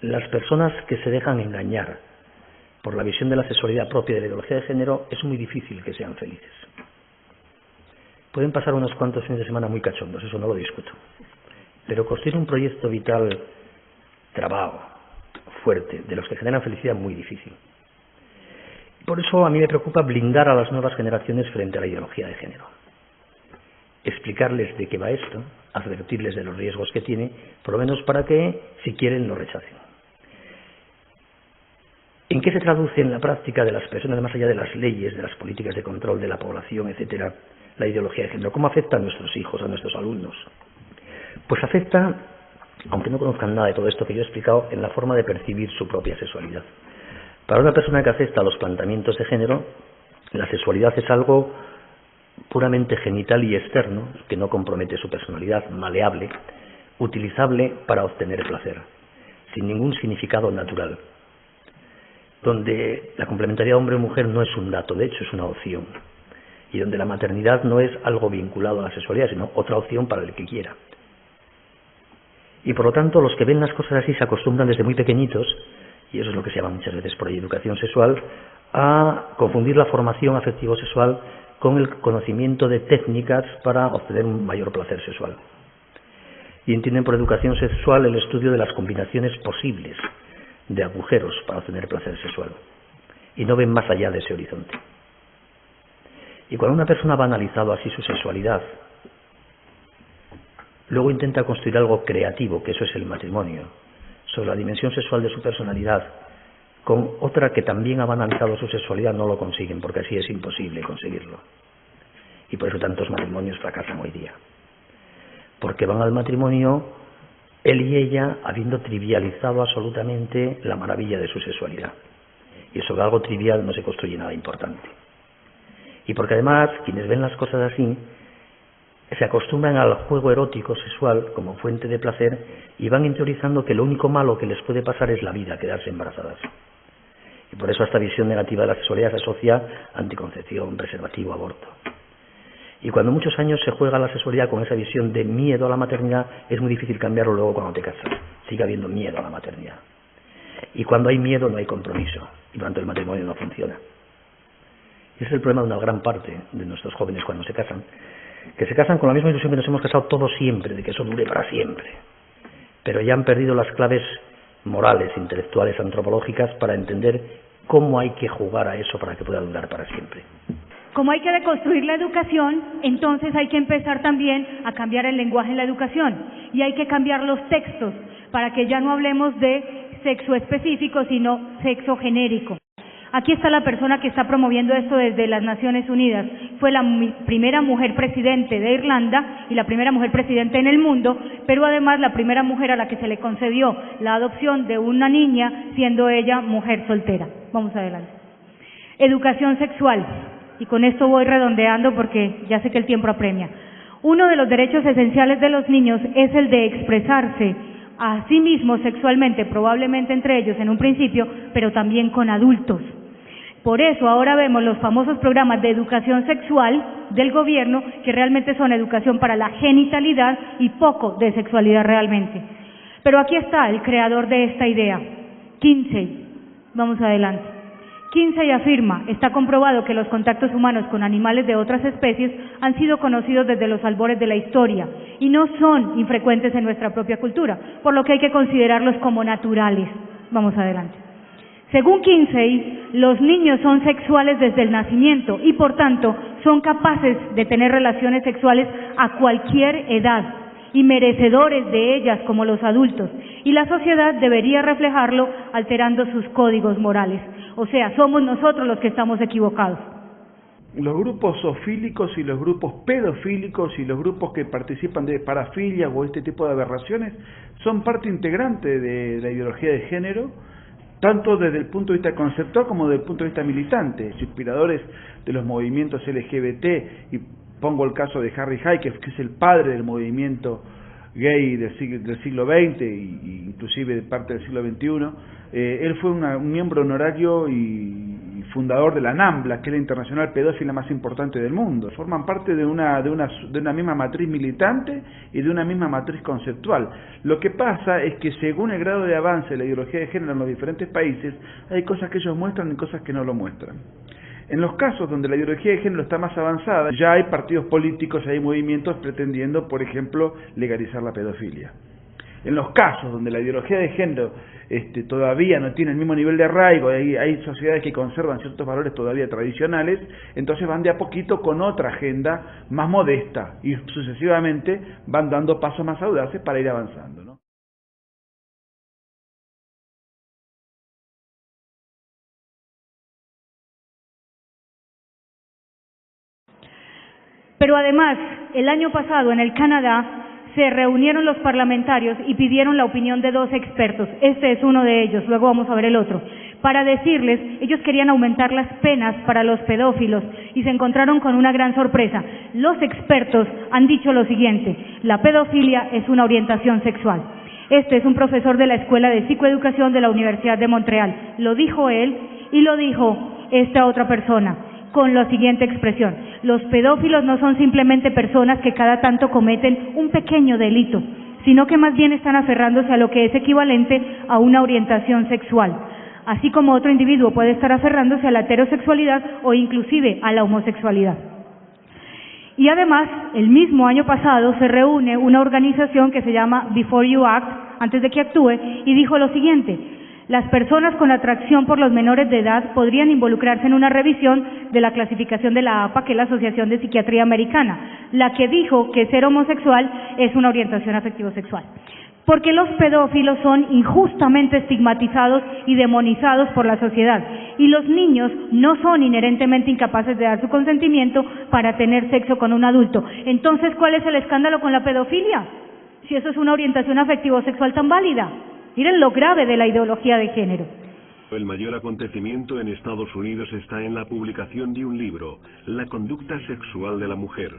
las personas que se dejan engañar por la visión de la sexualidad propia de la ideología de género, es muy difícil que sean felices. Pueden pasar unos cuantos fines de semana muy cachondos, eso no lo discuto. Pero construir un proyecto vital trabado, fuerte, de los que generan felicidad, muy difícil. Por eso a mí me preocupa blindar a las nuevas generaciones frente a la ideología de género. Explicarles de qué va esto, advertirles de los riesgos que tiene, por lo menos para que, si quieren, lo rechacen. ¿En qué se traduce en la práctica de las personas, más allá de las leyes, de las políticas de control de la población, etcétera, la ideología de género? ¿Cómo afecta a nuestros hijos, a nuestros alumnos? Pues afecta, aunque no conozcan nada de todo esto que yo he explicado, en la forma de percibir su propia sexualidad. Para una persona que acepta los planteamientos de género, la sexualidad es algo puramente genital y externo, que no compromete su personalidad, maleable, utilizable para obtener placer, sin ningún significado natural, donde la complementariedad hombre-mujer no es un dato, de hecho es una opción, y donde la maternidad no es algo vinculado a la sexualidad, sino otra opción para el que quiera. Y por lo tanto, los que ven las cosas así se acostumbran desde muy pequeñitos, y eso es lo que se llama muchas veces por educación sexual, a confundir la formación afectivo-sexual con el conocimiento de técnicas para obtener un mayor placer sexual. Y entienden por educación sexual el estudio de las combinaciones posibles de agujeros para obtener placer sexual. Y no ven más allá de ese horizonte. Y cuando una persona va analizando así su sexualidad, luego intenta construir algo creativo, que eso es el matrimonio, sobre la dimensión sexual de su personalidad, con otra que también ha banalizado su sexualidad, no lo consiguen, porque así es imposible conseguirlo. Y por eso tantos matrimonios fracasan hoy día. Porque van al matrimonio él y ella habiendo trivializado absolutamente la maravilla de su sexualidad. Y sobre algo trivial no se construye nada importante. Y porque además, quienes ven las cosas así, se acostumbran al juego erótico sexual como fuente de placer y van interiorizando que lo único malo que les puede pasar es la vida, quedarse embarazadas. Y por eso a esta visión negativa de la sexualidad se asocia anticoncepción, preservativo, aborto. Y cuando muchos años se juega la sexualidad con esa visión de miedo a la maternidad, es muy difícil cambiarlo luego cuando te casas. Sigue habiendo miedo a la maternidad. Y cuando hay miedo no hay compromiso, y por tanto el matrimonio no funciona. Y ese es el problema de una gran parte de nuestros jóvenes cuando se casan, que se casan con la misma ilusión que nos hemos casado todos siempre, de que eso dure para siempre. Pero ya han perdido las claves morales, intelectuales, antropológicas para entender cómo hay que jugar a eso para que pueda durar para siempre. Como hay que deconstruir la educación, entonces hay que empezar también a cambiar el lenguaje en la educación y hay que cambiar los textos para que ya no hablemos de sexo específico, sino sexo genérico. Aquí está la persona que está promoviendo esto desde las Naciones Unidas. Fue la primera mujer presidente de Irlanda y la primera mujer presidente en el mundo, pero además la primera mujer a la que se le concedió la adopción de una niña, siendo ella mujer soltera. Vamos adelante. Educación sexual. Y con esto voy redondeando porque ya sé que el tiempo apremia. Uno de los derechos esenciales de los niños es el de expresarse a sí mismos sexualmente, probablemente entre ellos en un principio, pero también con adultos. Por eso ahora vemos los famosos programas de educación sexual del gobierno, que realmente son educación para la genitalidad y poco de sexualidad realmente. Pero aquí está el creador de esta idea, Kinsey. Vamos adelante. Kinsey afirma, está comprobado que los contactos humanos con animales de otras especies han sido conocidos desde los albores de la historia y no son infrecuentes en nuestra propia cultura, por lo que hay que considerarlos como naturales. Vamos adelante. Según Kinsey, los niños son sexuales desde el nacimiento y por tanto son capaces de tener relaciones sexuales a cualquier edad y merecedores de ellas como los adultos, y la sociedad debería reflejarlo alterando sus códigos morales. O sea, somos nosotros los que estamos equivocados. Los grupos zoofílicos y los grupos pedofílicos y los grupos que participan de parafilia o este tipo de aberraciones son parte integrante de la ideología de género, tanto desde el punto de vista conceptual como desde el punto de vista militante, inspiradores de los movimientos LGBT, y pongo el caso de Harry Heike, que es el padre del movimiento gay del siglo XX e inclusive de parte del siglo XXI. Él fue un miembro honorario y fundador de la NAMBLA, que es la internacional pedófila más importante del mundo. Forman parte de una misma matriz militante y de una misma matriz conceptual. Lo que pasa es que según el grado de avance de la ideología de género en los diferentes países, hay cosas que ellos muestran y cosas que no lo muestran. En los casos donde la ideología de género está más avanzada, ya hay partidos políticos, hay movimientos pretendiendo, por ejemplo, legalizar la pedofilia. En los casos donde la ideología de género todavía no tiene el mismo nivel de arraigo, hay sociedades que conservan ciertos valores todavía tradicionales, entonces van de a poquito con otra agenda más modesta y sucesivamente van dando pasos más audaces para ir avanzando, ¿no? Pero además, el año pasado en el Canadá se reunieron los parlamentarios y pidieron la opinión de 2 expertos. Este es uno de ellos, luego vamos a ver el otro. Para decirles, ellos querían aumentar las penas para los pedófilos y se encontraron con una gran sorpresa. Los expertos han dicho lo siguiente: la pedofilia es una orientación sexual. Este es un profesor de la Escuela de Psicoeducación de la Universidad de Montreal. Lo dijo él y lo dijo esta otra persona, con la siguiente expresión: los pedófilos no son simplemente personas que cada tanto cometen un pequeño delito, sino que más bien están aferrándose a lo que es equivalente a una orientación sexual, así como otro individuo puede estar aferrándose a la heterosexualidad o inclusive a la homosexualidad. Y además, el mismo año pasado se reúne una organización que se llama Before You Act, antes de que actúe, y dijo lo siguiente: las personas con atracción por los menores de edad podrían involucrarse en una revisión de la clasificación de la APA, que es la Asociación de Psiquiatría Americana, la que dijo que ser homosexual es una orientación afectivo-sexual. Porque los pedófilos son injustamente estigmatizados y demonizados por la sociedad, y los niños no son inherentemente incapaces de dar su consentimiento para tener sexo con un adulto. Entonces, ¿cuál es el escándalo con la pedofilia? Si eso es una orientación afectivo-sexual tan válida. Miren lo grave de la ideología de género. El mayor acontecimiento en Estados Unidos está en la publicación de un libro, La conducta sexual de la mujer,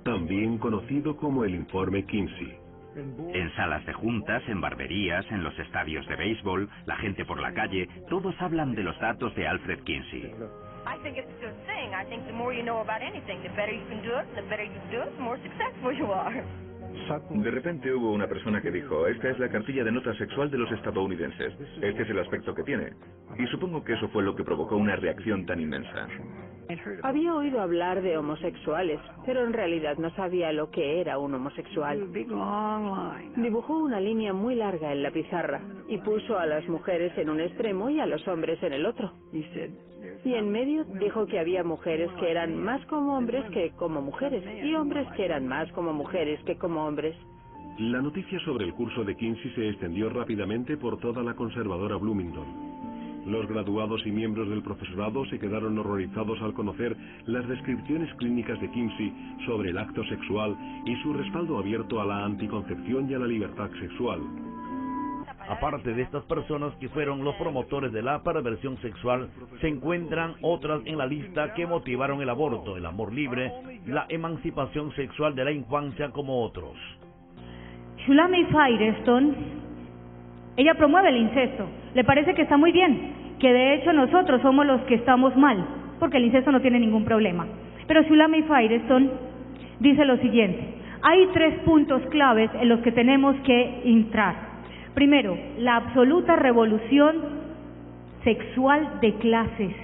también conocido como el Informe Kinsey. En salas de juntas, en barberías, en los estadios de béisbol, la gente por la calle, todos hablan de los datos de Alfred Kinsey. I think it's a good thing. I think the more you know about anything, the better you can do it, and the better you do it, the more successful you are. De repente hubo una persona que dijo: esta es la cartilla de nota sexual de los estadounidenses, este es el aspecto que tiene. Y supongo que eso fue lo que provocó una reacción tan inmensa. Había oído hablar de homosexuales, pero en realidad no sabía lo que era un homosexual. Dibujó una línea muy larga en la pizarra y puso a las mujeres en un extremo y a los hombres en el otro. Y en medio dijo que había mujeres que eran más como hombres que como mujeres, y hombres que eran más como mujeres que como hombres. La noticia sobre el curso de Kinsey se extendió rápidamente por toda la conservadora Bloomington. Los graduados y miembros del profesorado se quedaron horrorizados al conocer las descripciones clínicas de Kinsey sobre el acto sexual y su respaldo abierto a la anticoncepción y a la libertad sexual. Aparte de estas personas que fueron los promotores de la perversión sexual, se encuentran otras en la lista que motivaron el aborto, el amor libre, la emancipación sexual de la infancia, como otros. Shulamit Firestone, ella promueve el incesto, le parece que está muy bien, que de hecho nosotros somos los que estamos mal, porque el incesto no tiene ningún problema. Pero Shulamit Firestone dice lo siguiente: hay 3 puntos claves en los que tenemos que entrar. Primero, la absoluta revolución sexual de clases.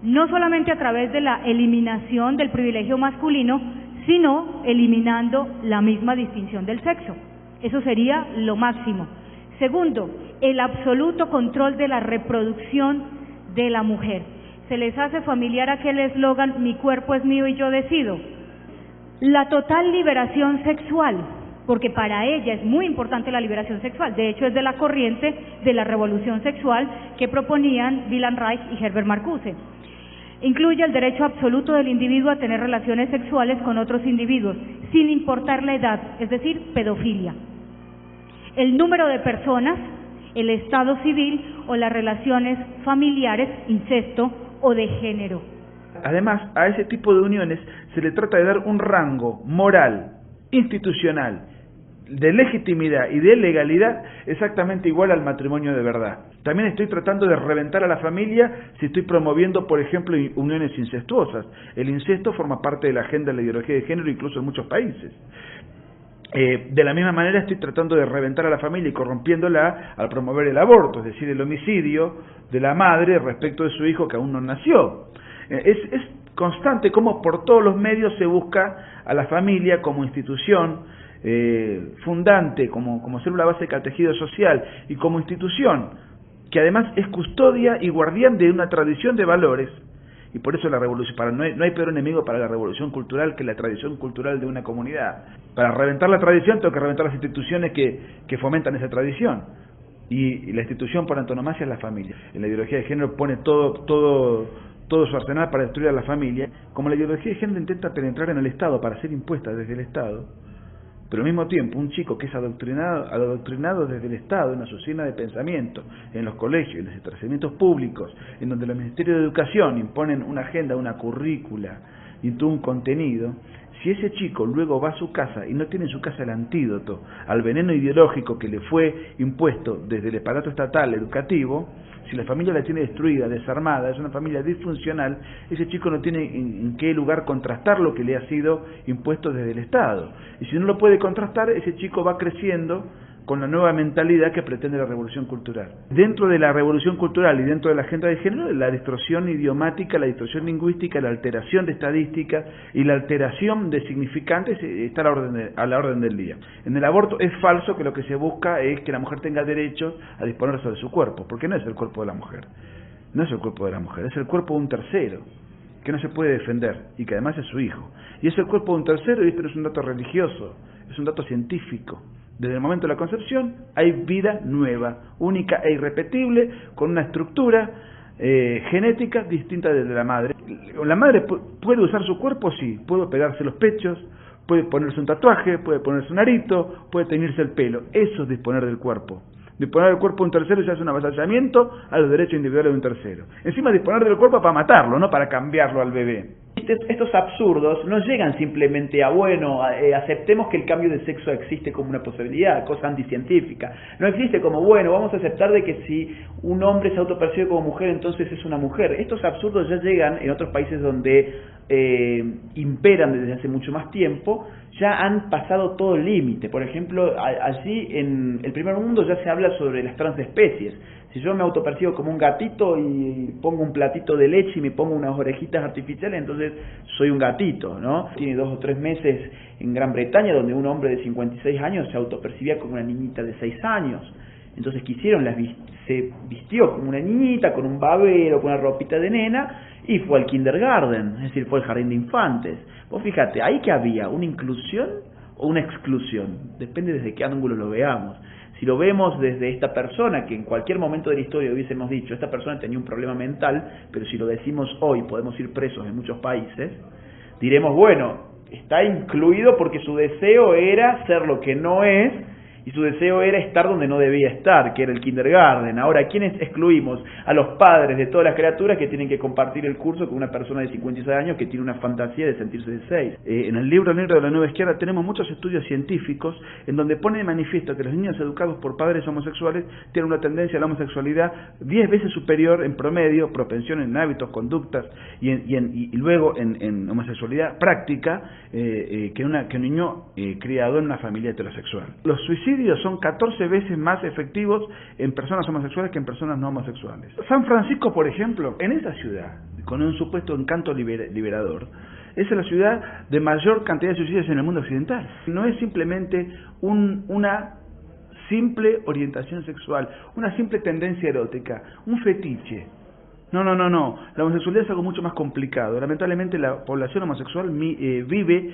No solamente a través de la eliminación del privilegio masculino, sino eliminando la misma distinción del sexo. Eso sería lo máximo. Segundo, el absoluto control de la reproducción de la mujer. ¿Se les hace familiar aquel eslogan, mi cuerpo es mío y yo decido? La total liberación sexual, porque para ella es muy importante la liberación sexual. De hecho, es de la corriente de la revolución sexual que proponían Wilhelm Reich y Herbert Marcuse. Incluye el derecho absoluto del individuo a tener relaciones sexuales con otros individuos, sin importar la edad, es decir, pedofilia, el número de personas, el estado civil o las relaciones familiares, incesto o de género. Además, a ese tipo de uniones se le trata de dar un rango moral, institucional, de legitimidad y de legalidad exactamente igual al matrimonio de verdad. También estoy tratando de reventar a la familia si estoy promoviendo, por ejemplo, uniones incestuosas. El incesto forma parte de la agenda de la ideología de género, incluso en muchos países. De la misma manera estoy tratando de reventar a la familia y corrompiéndola al promover el aborto, es decir, el homicidio de la madre respecto de su hijo que aún no nació. Es constante como por todos los medios se busca a la familia como institución fundante, como célula básica del tejido social y como institución que además es custodia y guardián de una tradición de valores. Y por eso la revolución, no hay peor enemigo para la revolución cultural que la tradición cultural de una comunidad. Para reventar la tradición tengo que reventar las instituciones que fomentan esa tradición. Y la institución por antonomasia es la familia. En la ideología de género pone todo su arsenal para destruir a la familia. Como la ideología de género intenta penetrar en el Estado para ser impuesta desde el Estado, pero al mismo tiempo un chico que es adoctrinado desde el Estado, en la sociedad de pensamiento, en los colegios, en los establecimientos públicos, en donde los ministerios de educación imponen una agenda, una currícula y todo un contenido, si ese chico luego va a su casa y no tiene en su casa el antídoto al veneno ideológico que le fue impuesto desde el aparato estatal educativo, si la familia la tiene destruida, desarmada, es una familia disfuncional, ese chico no tiene en qué lugar contrastar lo que le ha sido impuesto desde el Estado. Y si no lo puede contrastar, ese chico va creciendo con la nueva mentalidad que pretende la revolución cultural. Dentro de la revolución cultural y dentro de la agenda de género, la distorsión idiomática, la distorsión lingüística, la alteración de estadísticas y la alteración de significantes está a la orden del día. En el aborto es falso que lo que se busca es que la mujer tenga derecho a disponer sobre su cuerpo, porque no es el cuerpo de la mujer. No es el cuerpo de la mujer, es el cuerpo de un tercero, que no se puede defender y que además es su hijo. Y es el cuerpo de un tercero, y esto no es un dato religioso, es un dato científico. Desde el momento de la concepción hay vida nueva, única e irrepetible, con una estructura genética distinta de la madre. La madre puede usar su cuerpo, sí, puede pegarse los pechos, puede ponerse un tatuaje, puede ponerse un arito, puede teñirse el pelo. Eso es disponer del cuerpo. Disponer del cuerpo de un tercero ya es un avasallamiento a los derechos individuales de un tercero. Encima disponer del cuerpo para matarlo, no para cambiarlo al bebé. Estos absurdos no llegan simplemente a, bueno, aceptemos que el cambio de sexo existe como una posibilidad, cosa anticientífica. No existe como, bueno, vamos a aceptar de que si un hombre se autopercibe como mujer, entonces es una mujer. Estos absurdos ya llegan en otros países donde imperan desde hace mucho más tiempo, ya han pasado todo el límite. Por ejemplo, allí en el primer mundo ya se habla sobre las transespecies. Si yo me autopercibo como un gatito y pongo un platito de leche y me pongo unas orejitas artificiales, entonces soy un gatito, ¿no? Tiene 2 o 3 meses en Gran Bretaña donde un hombre de 56 años se autopercibía como una niñita de 6 años. Entonces se vistió como una niñita, con un babero, con una ropita de nena, y fue al kindergarten, es decir, fue al jardín de infantes. Vos fíjate, ¿ahí que había? ¿Una inclusión o una exclusión? Depende desde qué ángulo lo veamos. Si lo vemos desde esta persona, que en cualquier momento de la historia hubiésemos dicho, esta persona tenía un problema mental, pero si lo decimos hoy, podemos ir presos en muchos países, diremos, bueno, está incluido porque su deseo era ser lo que no es, y su deseo era estar donde no debía estar, que era el kindergarten. Ahora, ¿a quiénes excluimos? A los padres de todas las criaturas que tienen que compartir el curso con una persona de 56 años que tiene una fantasía de sentirse de 6. En el libro negro de la Nueva Izquierda tenemos muchos estudios científicos en donde pone de manifiesto que los niños educados por padres homosexuales tienen una tendencia a la homosexualidad 10 veces superior en promedio, propensión en hábitos, conductas y luego en homosexualidad práctica que un niño criado en una familia heterosexual. Los suicidios son 14 veces más efectivos en personas homosexuales que en personas no homosexuales. San Francisco, por ejemplo, en esa ciudad, con un supuesto encanto liberador, es la ciudad de mayor cantidad de suicidios en el mundo occidental. No es simplemente una simple orientación sexual, una simple tendencia erótica, un fetiche. No. La homosexualidad es algo mucho más complicado. Lamentablemente la población homosexual vive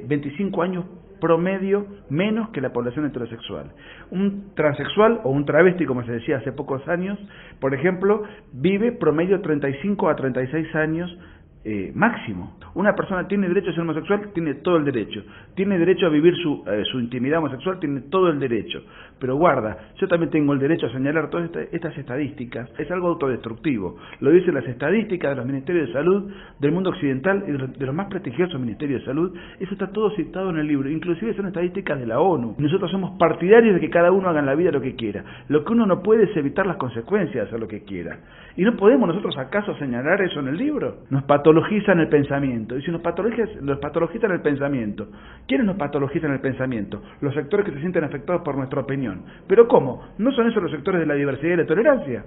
25 años promedio menos que la población heterosexual. Un transexual o un travesti, como se decía hace pocos años, por ejemplo, vive promedio 35 a 36 años máximo. Una persona tiene derecho a ser homosexual, tiene todo el derecho. Tiene derecho a vivir su intimidad homosexual, tiene todo el derecho. Pero guarda, yo también tengo el derecho a señalar todas estas estadísticas. Es algo autodestructivo. Lo dicen las estadísticas de los ministerios de salud del mundo occidental y de los más prestigiosos ministerios de salud. Eso está todo citado en el libro. Inclusive son estadísticas de la ONU. Nosotros somos partidarios de que cada uno haga en la vida lo que quiera. Lo que uno no puede es evitar las consecuencias de hacer lo que quiera. ¿Y no podemos nosotros acaso señalar eso en el libro? Nos patologizan el pensamiento. Y si nos patologizan el pensamiento, ¿quiénes nos patologizan el pensamiento? Los sectores que se sienten afectados por nuestra opinión. ¿Pero cómo? ¿No son esos los sectores de la diversidad y la tolerancia?